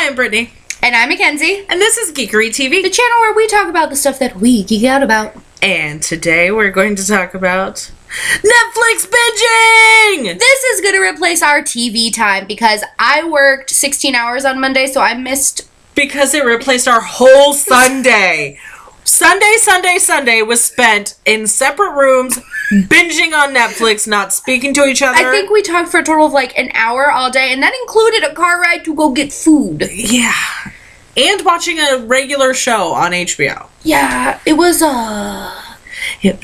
Hi, I'm Brittany. And I'm Mackenzie. And this is GeekeryTV, the channel where we talk about the stuff that we geek out about. And today we're going to talk about Netflix binging! This is going to replace our TV time because I worked 16 hours on Monday, so I missed... Because it replaced our whole Sunday. Sunday was spent in separate rooms, binging on Netflix, not speaking to each other. I think we talked for a total of like an hour all day, and that included a car ride to go get food. Yeah. And watching a regular show on HBO. Yeah, it was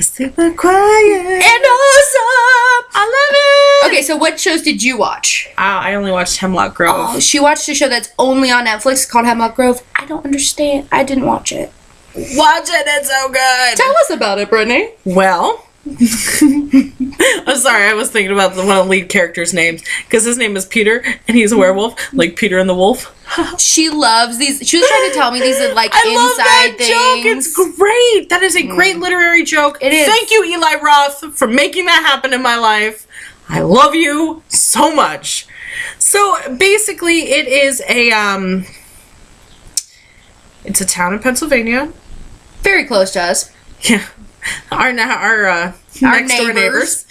super quiet. And awesome! I love it! Okay, so what shows did you watch? I only watched Hemlock Grove. Oh, she watched a show that's only on Netflix called Hemlock Grove. I don't understand. I didn't watch it. Watch it, it's so good! Tell us about it, Brittany. Well... I'm sorry, I was thinking about one of the lead characters' names, because his name is Peter, and he's a werewolf, like Peter and the Wolf. She loves these. She was trying to tell me these are like I love inside that things. joke. It's great. That is a great literary joke. It is. Thank you, Eli Roth, for making that happen in my life. I love you so much. So basically, it is it's a town in Pennsylvania. Very close to us. Yeah, our next door neighbors.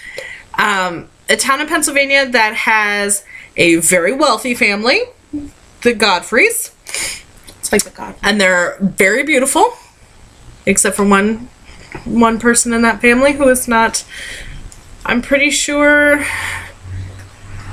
A town in Pennsylvania that has a very wealthy family, the Godfreys. It's like the God. And they're very beautiful, except for one person in that family who is not. I'm pretty sure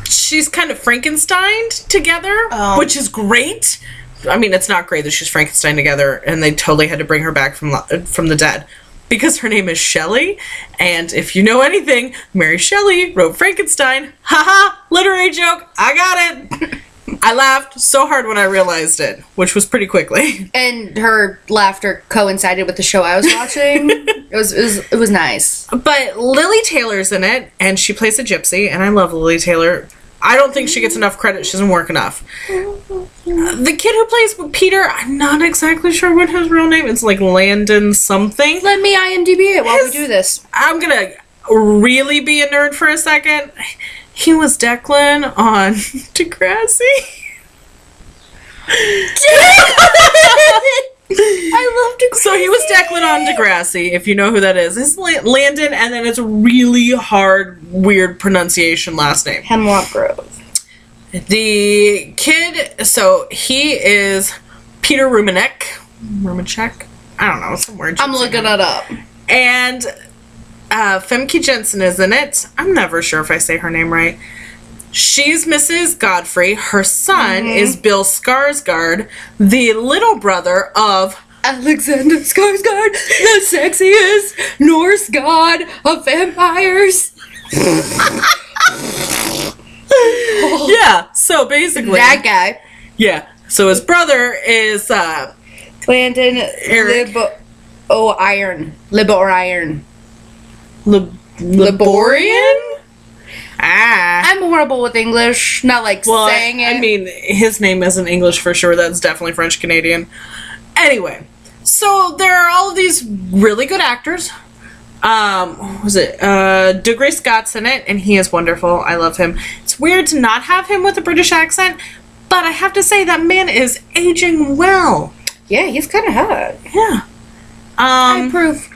she's kind of Frankensteined together, which is great. I mean, it's not great that she's Frankenstein together, and they totally had to bring her back from the dead. Because her name is Shelley, and if you know anything, Mary Shelley wrote Frankenstein. Haha, literary joke, I got it. I laughed so hard when I realized it, which was pretty quickly. And her laughter coincided with the show I was watching. It was nice. But Lily Taylor's in it, and she plays a gypsy, and I love Lily Taylor. I don't think she gets enough credit. She doesn't work enough. The kid who plays Peter, I'm not exactly sure what his real name is. Like Landon something. Let me IMDb it while we do this. I'm gonna really be a nerd for a second. He was Declan on Degrassi. I love Degrassi. So he was Declan on Degrassi, if you know who that is. It's Landon, and then it's a really hard, weird pronunciation last name. Hemlock Grove. The kid, so he is Peter Rumacek. I don't know, some word. I'm looking it up. And Femke Jensen is in it. I'm never sure if I say her name right. She's Mrs. Godfrey. Her son is Bill Skarsgård, the little brother of Alexander Skarsgård, the sexiest Norse god of vampires. Yeah, so basically That guy. Yeah, so his brother is Landon Eric. Liborian? Ah. I'm horrible with English, not like saying it. I mean, his name isn't English for sure. That's definitely French Canadian. Anyway, so there are all of these really good actors. What was it? Dougray Scott's in it, and he is wonderful. I love him. It's weird to not have him with a British accent, but I have to say that man is aging well. Yeah, he's kind of hot. Yeah. I approve.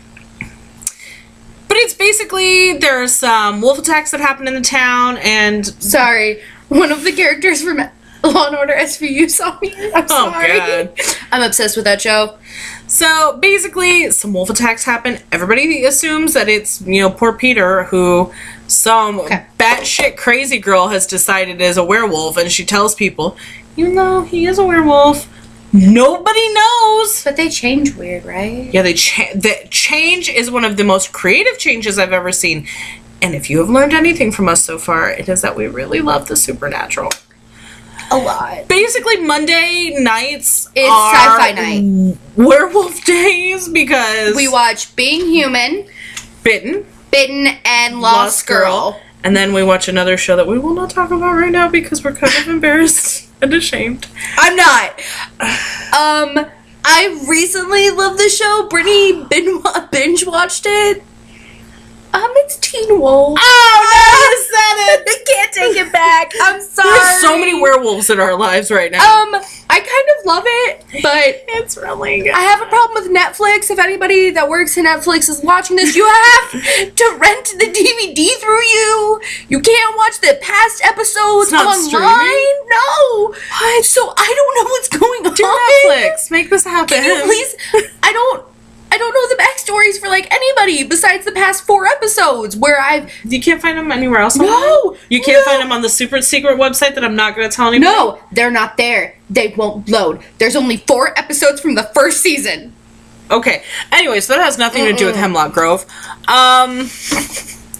But it's basically, there's some wolf attacks that happen in the town, and... Sorry, one of the characters from Law and Order SVU saw me. I'm sorry. God. I'm obsessed with that show. So, basically, some wolf attacks happen. Everybody assumes that it's, poor Peter, who some batshit crazy girl has decided is a werewolf, and she tells people, even though he is a werewolf, nobody knows. But they change weird, right? Yeah, the change is one of the most creative changes I've ever seen. And if you have learned anything from us so far, it is that we really love the supernatural. A lot. Basically, Monday nights it's are sci-fi night. Werewolf days because we watch Being Human, Bitten, and Lost Girl. And then we watch another show that we will not talk about right now because we're kind of embarrassed and ashamed. I'm not. I recently loved the show. Brittany binge watched it. It's Teen Wolf. Oh, no, you said it! I can't take it back. I'm sorry. There's so many werewolves in our lives right now. I kind of love it, but It's really good. I have a problem with Netflix. If anybody that works in Netflix is watching this, you have to rent the DVD through you. You can't watch the past episodes It's not online. streaming? No. What? So I don't know what's going on. Do Netflix. Make this happen. Can you please? I don't know the backstories for like anybody besides the past 4 episodes where I've. You can't find them anywhere else? No. Online? You can't find them on the super secret website that I'm not going to tell anybody? No, they're not there. They won't load. There's only 4 episodes from the first season. Okay. Anyway, so that has nothing to do with Hemlock Grove.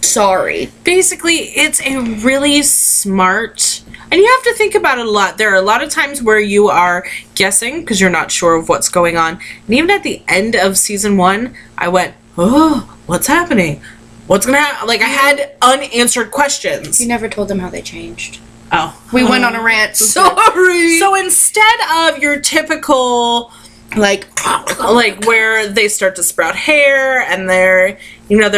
Sorry. Basically, it's a really smart, and you have to think about it a lot. There are a lot of times where you are guessing because you're not sure of what's going on. And even at the end of season 1, I went, oh, what's happening? What's going to happen? Like, I had unanswered questions. You never told them how they changed. Oh. We went on a rant. Sorry. So instead of your typical, like where they start to sprout hair and their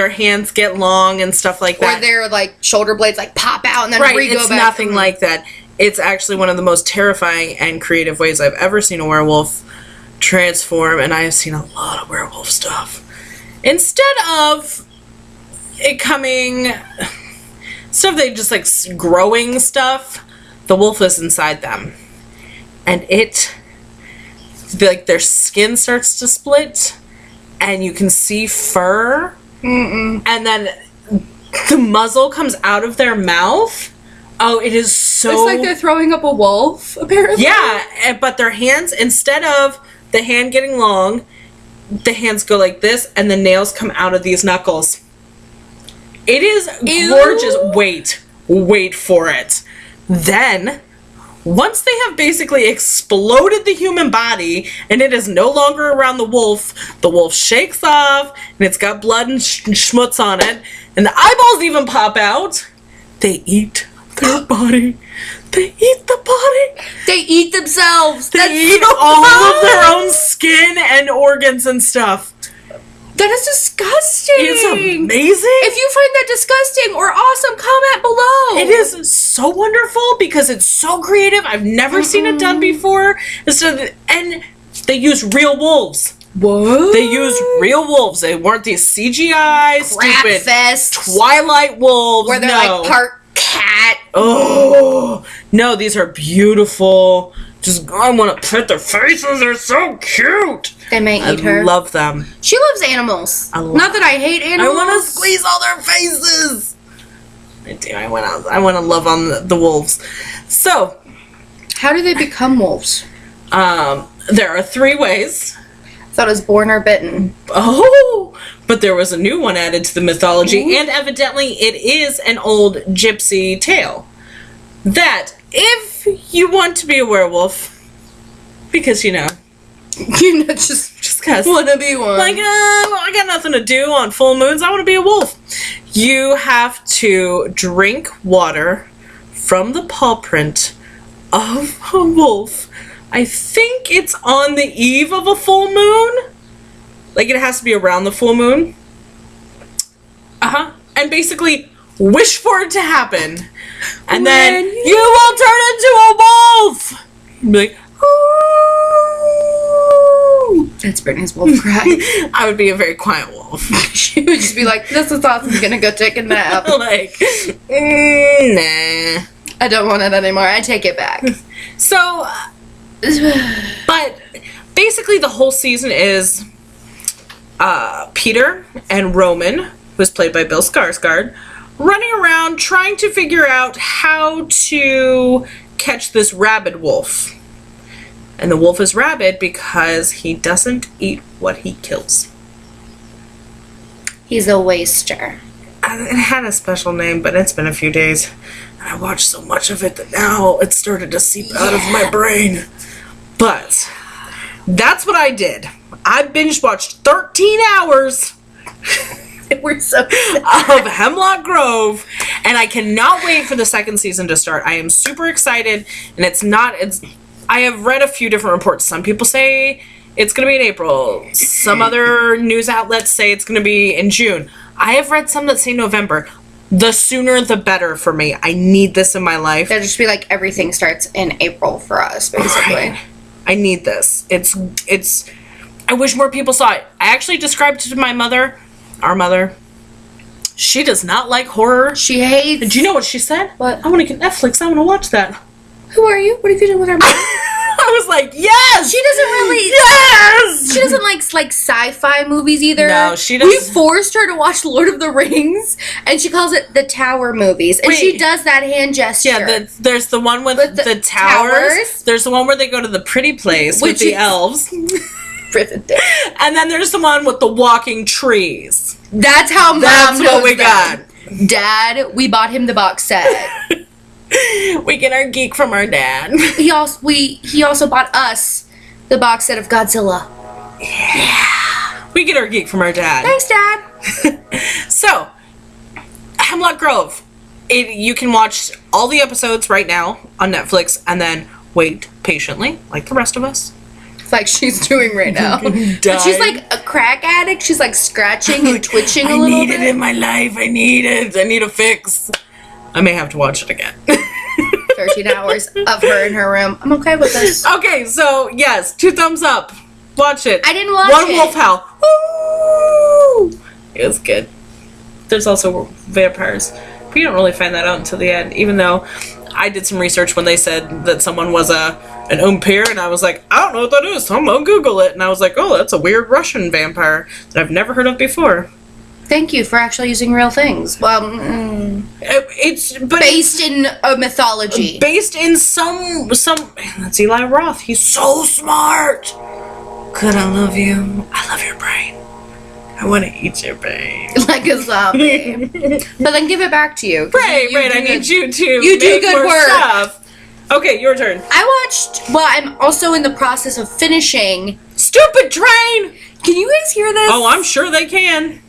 hands get long and stuff like that. Or their, like, shoulder blades, like, pop out and then Right, re-go it's back. nothing like that. It's actually one of the most terrifying and creative ways I've ever seen a werewolf transform, and I have seen a lot of werewolf stuff. Instead of it coming... Instead of they just, like, growing stuff, the wolf is inside them. And like, their skin starts to split, and you can see fur. And then the muzzle comes out of their mouth. Oh, it is so... It's like they're throwing up a wolf, apparently. Yeah, but their hands, instead of the hand getting long, the hands go like this, and the nails come out of these knuckles. It is gorgeous. Wait for it. Then, once they have basically exploded the human body and it is no longer around the wolf shakes off and it's got blood and schmutz on it, and the eyeballs even pop out. They eat their body. They eat the body. They eat themselves. They eat all of their own skin and organs and stuff. That is disgusting. It's amazing. If you find that disgusting or awesome, comment below. It is so wonderful because it's so creative. I've never seen it done before. And they use real wolves. What? They used real wolves. They weren't these CGI, stupid fests Twilight wolves. where they're like part cat. Oh no, these are beautiful. Just I want to pet their faces. They're so cute. They may eat her. I love them. She loves animals. Not that I hate animals. I want to squeeze all their faces. I do. I want to love on the wolves. So, how do they become wolves? there are 3 ways. I thought it was born or bitten. Oh, but there was a new one added to the mythology, and evidently it is an old gypsy tale. That if you want to be a werewolf, because you know, just because want to be one. Like, I got nothing to do on full moons. I want to be a wolf. You have to drink water from the paw print of a wolf. I think it's on the eve of a full moon. Like, it has to be around the full moon. And basically wish for it to happen. And then you will turn into a wolf. You'd be like, ooh. That's Brittany's wolf cry. I would be a very quiet wolf. She would just be like, this is awesome, I'm gonna go take a nap. Like, nah. I don't want it anymore. I take it back. So, but basically the whole season is Peter and Roman, who's played by Bill Skarsgård, running around trying to figure out how to catch this rabid wolf. And the wolf is rabid because he doesn't eat what he kills. He's a waster. It had a special name, but it's been a few days. And I watched so much of it that now it's started to seep out of my brain. But that's what I did. I binge watched 13 hours We're so of Hemlock Grove, and I cannot wait for the 2nd season to start. I am super excited, and I have read a few different reports. Some people say it's going to be in April. Some other news outlets say it's going to be in June. I have read some that say November. The sooner the better for me. I need this in my life. That'd just be like everything starts in April for us, basically. Right. I need this. It's. I wish more people saw it. I actually described it to my mother, our mother. She does not like horror. She hates. And do you know what she said? What? I want to get Netflix. I want to watch that. Who are you? What have you done with our mom? I was like, yes! She doesn't really... Yes! She doesn't like sci-fi movies either. No, she doesn't. We forced her to watch Lord of the Rings, and she calls it the Tower movies. And she does that hand gesture. Yeah, there's the one with the towers. There's the one where they go to the pretty place with the elves. And then there's the one with the walking trees. That's how Mom That's knows what we got. Dad, we bought him the box set. We get our geek from our dad. He also bought us the box set of Godzilla. Yeah. We get our geek from our dad. Thanks, Dad. So, Hemlock Grove. You can watch all the episodes right now on Netflix and then wait patiently, like the rest of us. Like she's doing right now. But she's like a crack addict. She's like scratching and twitching a little bit. I need it in my life. I need it. I need a fix. I may have to watch it again. 13 hours of her in her room. I'm okay with this. Okay, so yes, 2 thumbs up. Watch it. I didn't watch it. One wolf howl. Woo! It was good. There's also vampires. But you don't really find that out until the end, even though I did some research when they said that someone was an umpire, and I was like, I don't know what that is, so I'm gonna Google it. And I was like, oh, that's a weird Russian vampire that I've never heard of before. Thank you for actually using real things. Well, it's based in a mythology. Based in some. That's Eli Roth. He's so smart. Good, I love you. I love your brain. I want to eat your brain. Like a zombie. But then give it back to you. Right. I need you to. You do good work. Stuff. Okay, your turn. I watched. Well, I'm also in the process of finishing. Stupid train. Can you guys hear this? Oh, I'm sure they can.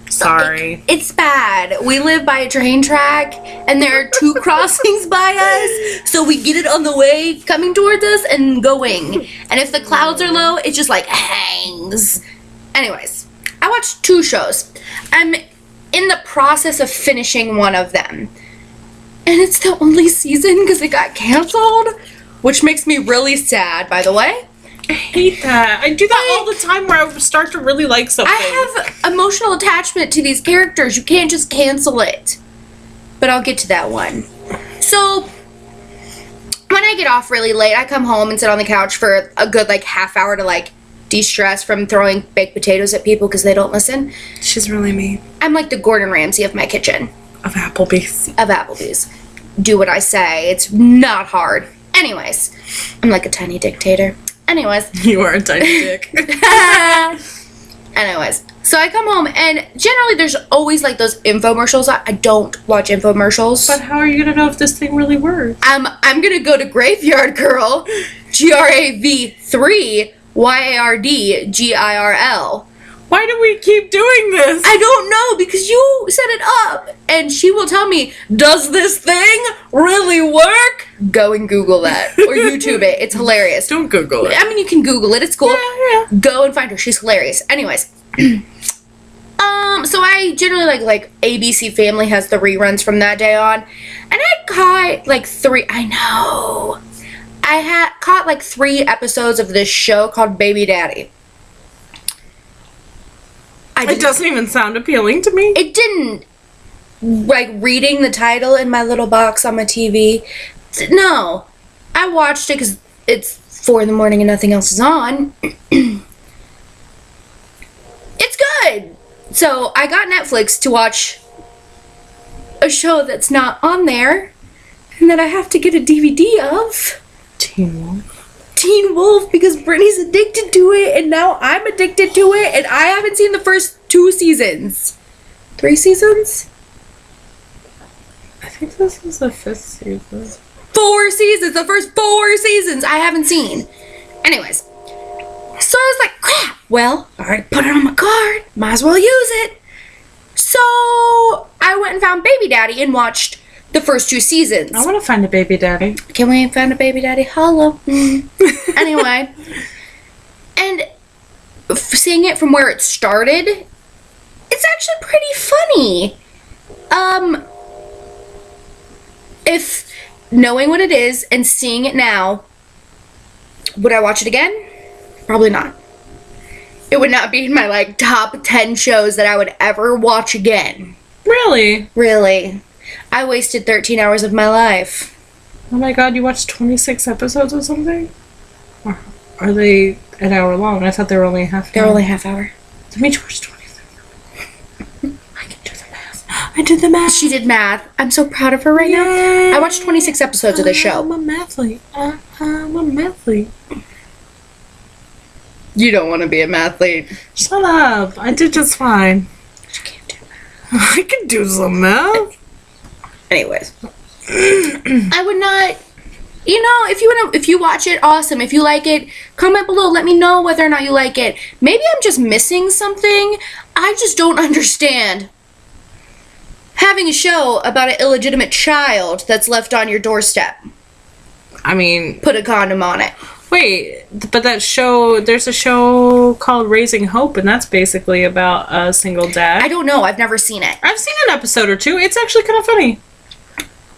Sorry. It's bad. We live by a train track, and there are 2 crossings by us, so we get it on the way coming towards us and going. And if the clouds are low, it just like hangs. Anyways, I watched 2 shows. I'm in the process of finishing one of them. And it's the only season because it got canceled, which makes me really sad, by the way. I hate that. I do that all the time where I start to really like something. I have emotional attachment to these characters. You can't just cancel it. But I'll get to that one. So, when I get off really late, I come home and sit on the couch for a good like half hour to like de-stress from throwing baked potatoes at people because they don't listen. She's really mean. I'm like the Gordon Ramsay of my kitchen. Of Applebee's. Do what I say. It's not hard. Anyways, I'm like a tiny dictator. Anyways. You are a tiny dick. Anyways, so I come home and generally there's always like those infomercials. I don't watch infomercials. But how are you gonna know if this thing really works? I'm gonna go to Graveyard Girl, GRAV3 YARDGIRL. Why do we keep doing this? I don't know, because you set it up. And she will tell me, does this thing really work? Go and Google that. Or YouTube it. It's hilarious. Don't Google it. I mean, you can Google it. It's cool. Yeah. Go and find her. She's hilarious. Anyways. So I generally like ABC Family has the reruns from that day on. And I caught like 3. I know. I had caught like 3 episodes of this show called Baby Daddy. It doesn't even sound appealing to me. It didn't. Like, reading the title in my little box on my TV. No. I watched it because it's 4 in the morning and nothing else is on. It's good. So, I got Netflix to watch a show that's not on there and that I have to get a DVD of. Teen Wolf, because Brittany's addicted to it, and now I'm addicted to it, and I haven't seen the first 2 seasons. 3 seasons? I think this is the 5th season. 4 seasons! The first 4 seasons I haven't seen. Anyways. So I was like, crap! Well, alright, put it on my card. Might as well use it. So I went and found Baby Daddy and watched the first 2 seasons. I want to find a baby daddy. Can we find a baby daddy? Hello. Anyway. And seeing it from where it started, it's It's actually pretty funny. If knowing what it is and seeing it now, would I watch it again? Probably not. It would not be in my, like, top 10 shows that I would ever watch again. Really? Really. I wasted 13 hours of my life. Oh my god, you watched 26 episodes or something? Or are they an hour long? I thought they were only half They're only half hour. Let me watch 26. I can do the math. I did the math. She did math. I'm so proud of her right now. I watched 26 episodes of the show. I'm a mathlete. I'm a mathlete. You don't want to be a mathlete. Shut up. I did just fine. She can't do math. I can do some math. Anyways. I would not... You know, if you watch it, awesome. If you like it, comment below. Let me know whether or not you like it. Maybe I'm just missing something. I just don't understand. Having a show about an illegitimate child that's left on your doorstep. I mean... Put a condom on it. Wait, but that show... There's a show called Raising Hope, and that's basically about a single dad. I don't know. I've never seen it. I've seen an episode or two. It's actually kind of funny.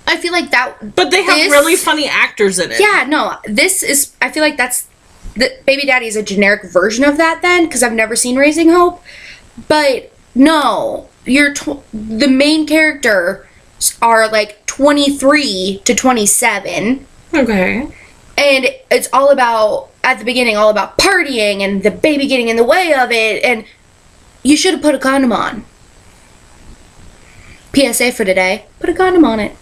I feel like that... But they have really funny actors in it. Yeah, no. This is... I feel like that's... The Baby Daddy is a generic version of that then, because I've never seen Raising Hope. But, no. The main characters are, like, 23 to 27. Okay. And it's all about... At the beginning, all about partying and the baby getting in the way of it. And you should have put a condom on. PSA for today. Put a condom on it.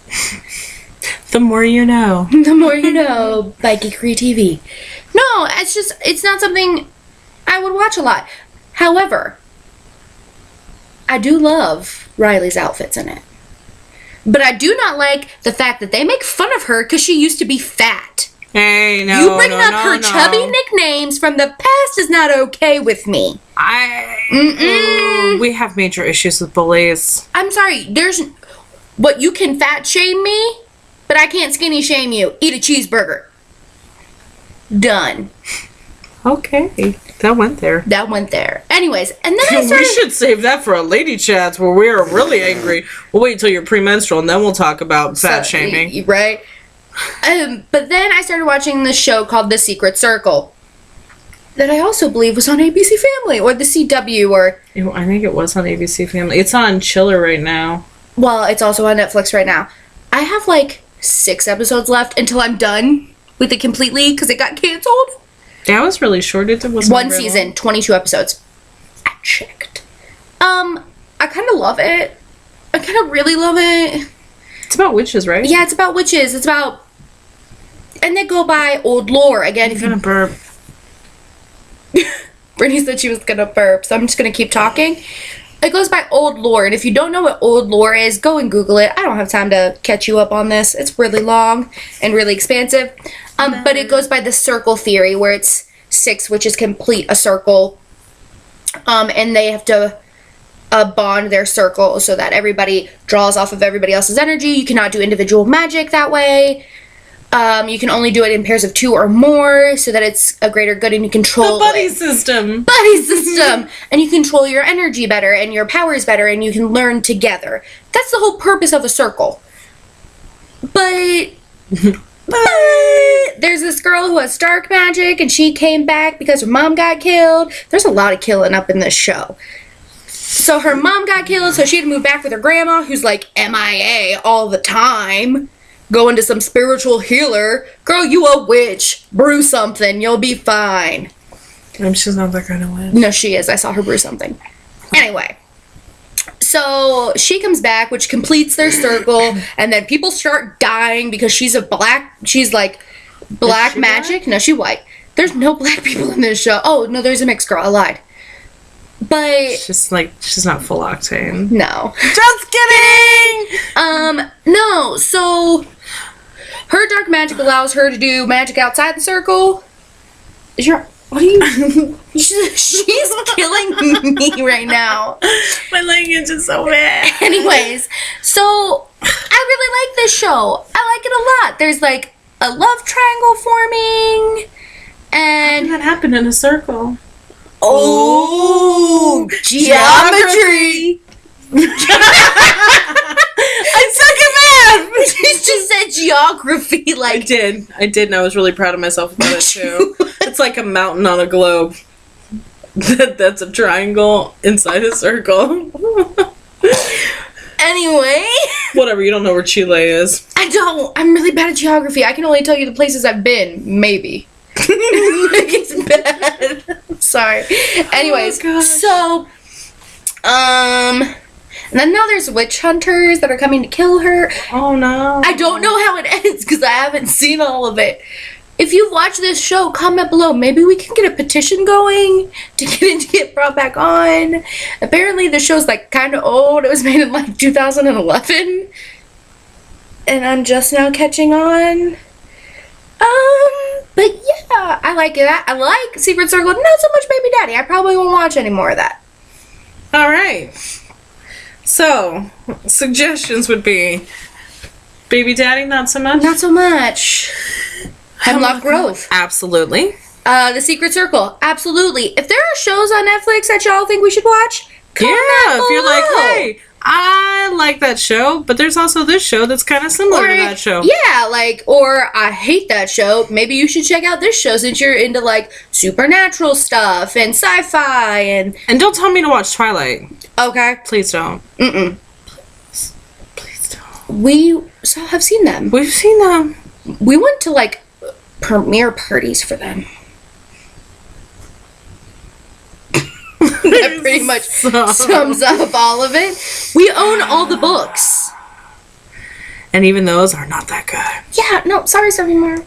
The more you know. The more you know by GeekeryTV. No, it's not something I would watch a lot. However, I do love Riley's outfits in it. But I do not like the fact that they make fun of her because she used to be fat. Hey, no, you bringing up her chubby nicknames from the past is not okay with me. We have major issues with bullies. I'm sorry, you can fat shame me, but I can't skinny shame you. Eat a cheeseburger. Done. Okay, that went there. Anyways, and then we should save that for a lady chats where we are really angry. We'll wait till you're premenstrual and then we'll talk about fat shaming. Right? But then I started watching this show called The Secret Circle. That I also believe was on ABC Family or the CW or... I think it was on ABC Family. It's on Chiller right now. Well, it's also on Netflix right now. I have like 6 episodes left until I'm done with it completely because it got canceled. Yeah, it was really short. It was one season, 22 episodes. I checked. I kind of love it. I kind of really love it. It's about witches, right? Yeah, it's about witches. It's about... And they go by old lore. Again, if you're gonna burp. Brittany said she was gonna burp, so I'm just gonna keep talking. It goes by old lore, and if you don't know what old lore is, go and Google it. I don't have time to catch you up on this. It's really long and really expansive. But it goes by the circle theory, where it's 6 witches complete a circle, and they have to bond their circle so that everybody draws off of everybody else's energy. You cannot do individual magic that way. You can only do it in pairs of 2 or more so that it's a greater good and you control the buddy system. Buddy system! And you control your energy better and your powers better and you can learn together. That's the whole purpose of a circle. But there's this girl who has dark magic and she came back because her mom got killed. There's a lot of killing up in this show. So her mom got killed, so she had to move back with her grandma, who's like MIA all the time. Going to some spiritual healer. Girl, you a witch. Brew something. You'll be fine. She's not that kind of witch. No, she is. I saw her brew something. Anyway. So she comes back, which completes their circle, and then people start dying because she's like black magic. Black? No, she's white. There's no black people in this show. Oh, no, there's a mixed girl. I lied. But she's not full octane. No. Just kidding! No, so her dark magic allows her to do magic outside the circle. What are you... She's killing me right now. My language is so bad. Anyways, so I really like this show. I like it a lot. There's like a love triangle forming. And how did that happen in a circle? Oh, geometry. I suck at math! You just said geography, I like. did, and I was really proud of myself about it too. It's like a mountain on a globe. That's a triangle inside a circle. Anyway. Whatever, you don't know where Chile is. I don't. I'm really bad at geography. I can only tell you the places I've been. Maybe. It's bad. Sorry. Anyways, so, and then now there's witch hunters that are coming to kill her. Oh no. I don't know how it ends because I haven't seen all of it. If you've watched this show, comment below. Maybe we can get a petition going to get brought back on. Apparently the show's like kind of old. It was made in like 2011. And I'm just now catching on. But yeah, I like it. I like Secret Circle. Not so much Baby Daddy. I probably won't watch any more of that. Alright. So, suggestions would be Baby Daddy, not so much? Not so much. Hemlock Grove. Absolutely. The Secret Circle. Absolutely. If there are shows on Netflix that y'all think we should watch, comment below. If you're like, hey, I like that show, but there's also this show that's kind of similar to that show. Yeah, like, or I hate that show. Maybe you should check out this show since you're into, like, supernatural stuff and sci-fi and... And don't tell me to watch Twilight. Okay. Please don't. Mm-mm. Please don't. We have seen them. We've seen them. We went to, like, premiere parties for them. That pretty much sums up all of it. We own all the books. And even those are not that good. Yeah, no, sorry, Moore.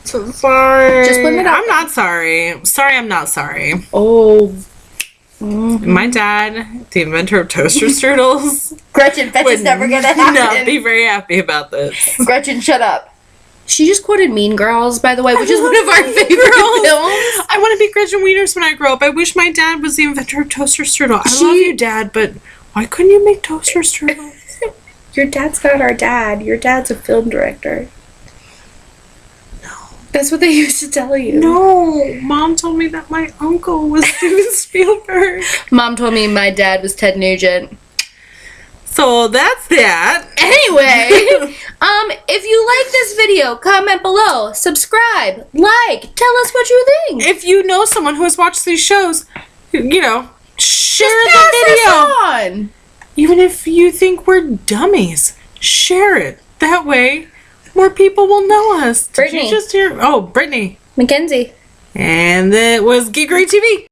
So sorry. Just putting it out. I'm not sorry. Sorry, I'm not sorry. Oh. Mm-hmm. My dad, the inventor of toaster strudels, Gretchen, that is never gonna happen. Not be very happy about this. Gretchen, shut up. She just quoted Mean Girls, by the way, which is one of our favorite films. I want to be Gretchen Wieners when I grow up. I wish my dad was the inventor of toaster strudel. I love you, Dad, but why couldn't you make toaster strudel? Your dad's not our dad. Your dad's a film director. No. That's what they used to tell you. No. Mom told me that my uncle was Steven Spielberg. Mom told me my dad was Ted Nugent. So that's that. Anyway, if you like this video, comment below, subscribe, like, tell us what you think. If you know someone who has watched these shows, you know, share Just the pass video. this on. Even if you think we're dummies, share it. That way, more people will know us. Brittany. Did you just hear? Oh, Brittany. Mackenzie. And that was GeekeryTV.